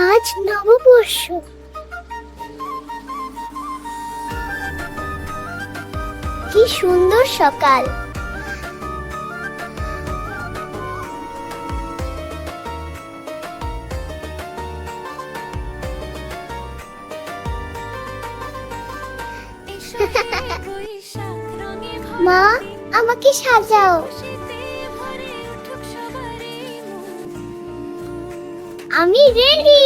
আজ নববর্ষ। কি সুন্দর সকাল। মা, আমাকে সাজাও। আমি রেডি।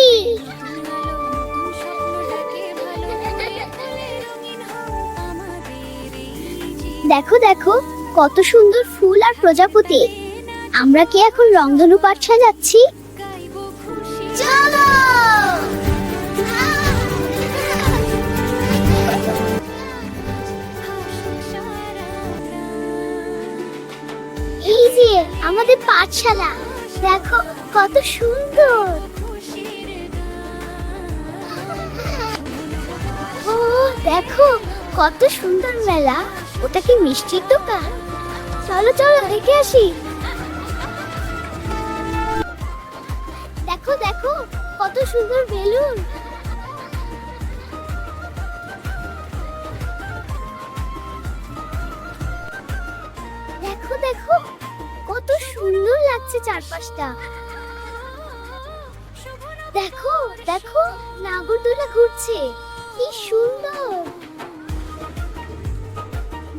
দেখো দেখো কত সুন্দর ফুল আর প্রজাপতি। আমরা কি এখন রংধনু পাঠ সাজাচ্ছি? চলো। এই যে আমাদের পাঠশালা, দেখো কত সুন্দর। ও দেখো কত সুন্দর মেলা। ওটা কি মিষ্টির দোকান? চলো চলো দেখে আসি। দেখো দেখো কত সুন্দর বেলুন। দেখো দেখো কত সুন্দর লাগছে চারপাশটা। দেখো দেখো নাগরদোলা ঘুরছে, কি সুন্দর।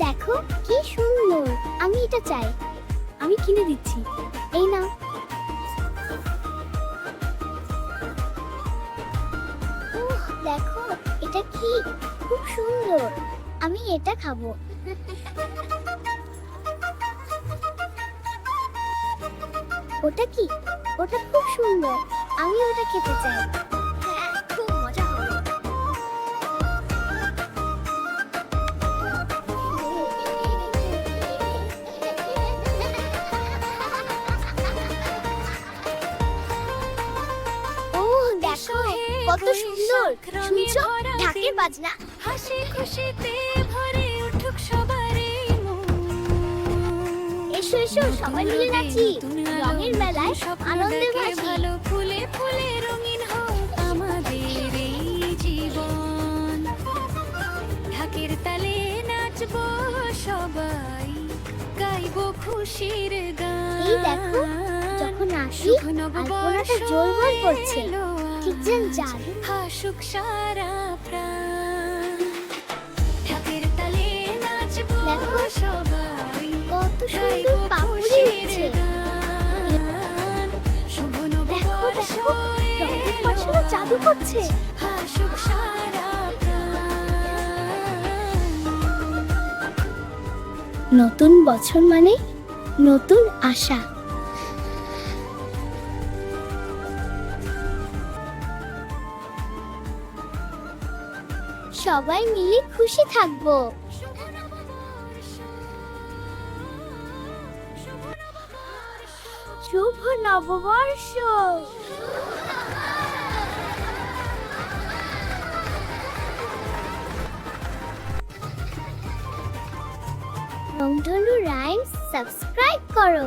দেখো কি সুন্দর। আমি এটা চাই, আমি কিনে দিচ্ছি। এই নাও। ওহ দেখো এটা কি খুব সুন্দর। আমি এটা খাবো। ওটা কি? ওটা খুব সুন্দর, আমি ওটা খেতে চাই। হ্যাঁ, খুব মজা হবে। ও দেখো কত সুন্দর। শুনছো ঢাকের বাজনা? হাসি খুশিতে ভরে উঠুক সবারই মন। এসো এসো সবাই মিলে নাচি। রঙের মেলায় আনন্দে ভাসি। ফুলে ফুলে রঙিন হোক আমাদের এই জীবন। ঢাকের তালে নাচবো সবাই, গাইবো খুশির গান। এই দেখো যখন আসি আলপনাটা জলজল করছে, ঠিক যেন জাদু। হাসুক সারা প্রাণ। ঢাকের তালে নাচবো সবাই, কত সুন্দর পাপড়ি উঠছে। দেখো দেখো রঙের পাশে জাদু করছে। হাসুক সারা প্রাণ। নতুন বছর মানে নতুন আশা। সবাই মিলে খুশি থাকবো। শুভ নববর্ষ। রংধনু রাইমস সাবস্ক্রাইব করো।